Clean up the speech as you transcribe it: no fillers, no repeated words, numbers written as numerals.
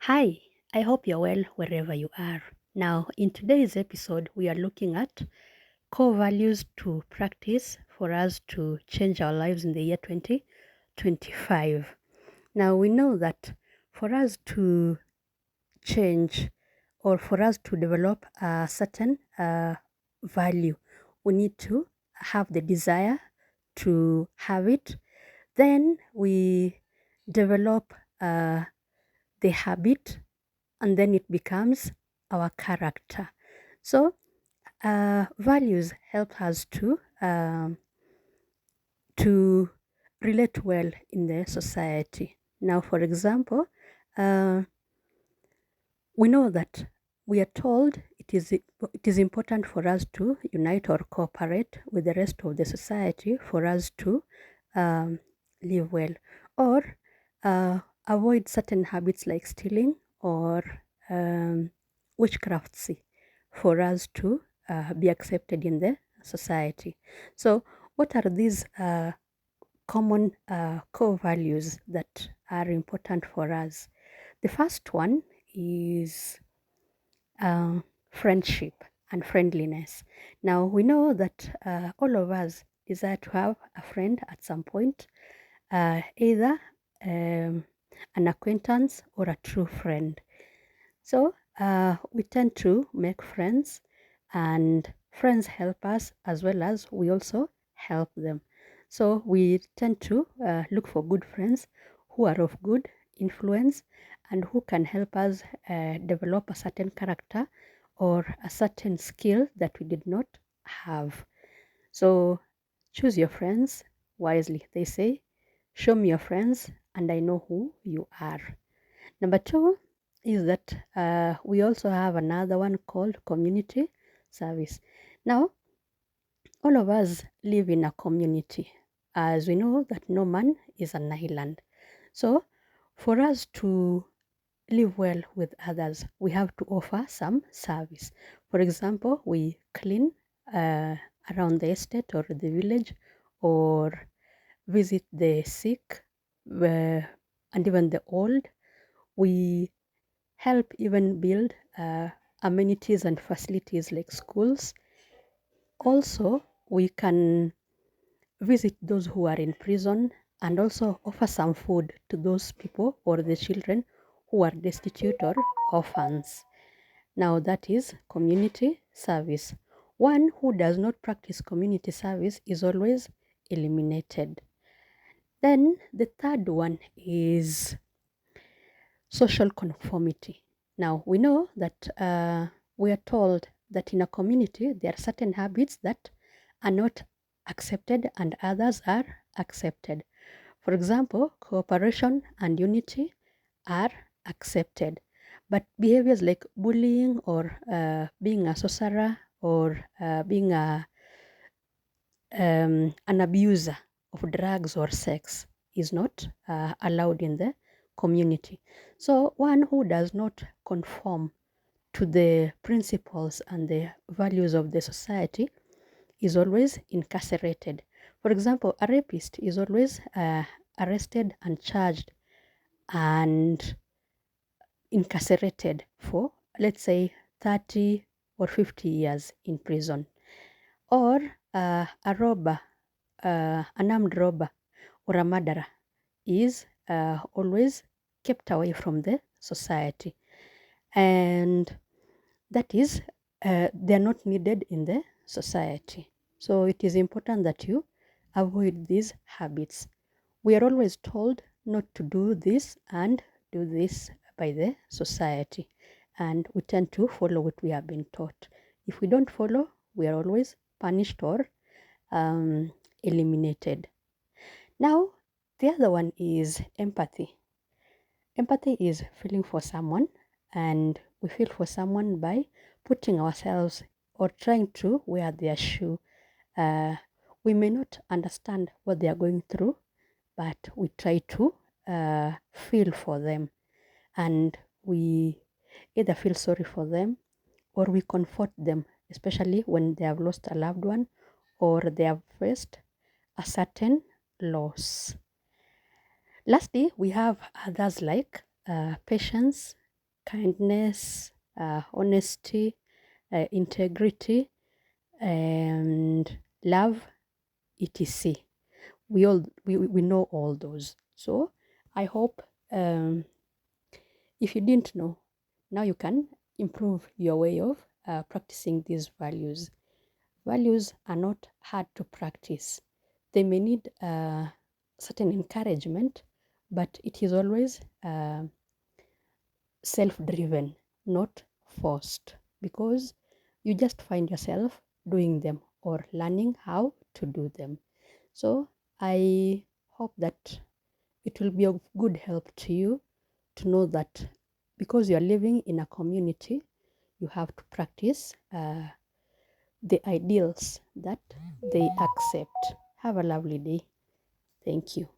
Hi, I hope you're well wherever you are. Now, in today's episode, we are looking at core values to practice for us to change our lives in the year 2025. Now, we know that for us to change or for us to develop a certain value, we need to have the desire to have it. Then we develop the habit and then it becomes our character. So, values help us to relate well in the society. Now, for example, uh, we know that we are told it is important for us to unite or cooperate with the rest of the society for us to um, live well or avoid certain habits like stealing or um, witchcraftsy for us to be accepted in the society. So, what are these common core values that are important for us? The first one is uh, friendship and friendliness. Now, we know that all of us desire to have a friend at some point, either an acquaintance or a true friend. So, we tend to make friends, and friends help us as well as we also help them. So, we tend to look for good friends who are of good influence and who can help us develop a certain character or a certain skill that we did not have. So, choose your friends wisely. They say, show me your friends, and I know who you are. Number two is that we also have another one called community service. Now, all of us live in a community, as we know that no man is an island. So, for us to live well with others, we have to offer some service. For example, we clean uh, around the estate or the village, or visit the sick and even the old. We help even build amenities and facilities like schools. Also, we can visit those who are in prison and also offer some food to those people or the children who are destitute or orphans. Now, that is community service. One who does not practice community service is always eliminated. Then the third one is social conformity. Now, we know that we are told that in a community there are certain habits that are not accepted and others are accepted. For example, cooperation and unity are accepted, but behaviors like bullying or being a sorcerer or being an abuser of drugs or sex is not allowed in the community. So, one who does not conform to the principles and the values of the society is always incarcerated. For example, a rapist is always arrested and charged and incarcerated for, let's say, 30 or 50 years in prison. Or a robber, an armed robber, or a murderer is always kept away from the society. And that is, they are not needed in the society. So it is important that you avoid these habits. We are always told not to do this and do this by the society, and we tend to follow what we have been taught. If we don't follow, we are always punished or eliminated. Now, the other one is empathy. Empathy is feeling for someone, and we feel for someone by putting ourselves or trying to wear their shoe. Uh, we may not understand what they are going through, but we try to feel for them, and we either feel sorry for them or we comfort them, especially when they have lost a loved one or they have faced a certain loss. Lastly, we have others like patience, kindness, honesty, integrity, and love, etc. We know all those. So I hope, if you didn't know, now you can improve your way of practicing these values. Values are not hard to practice. They may need certain encouragement, but it is always self driven, not forced, because you just find yourself doing them or learning how to do them. So I hope that it will be of good help to you to know that because you are living in a community, you have to practice the ideals that they accept. Have a lovely day. Thank you.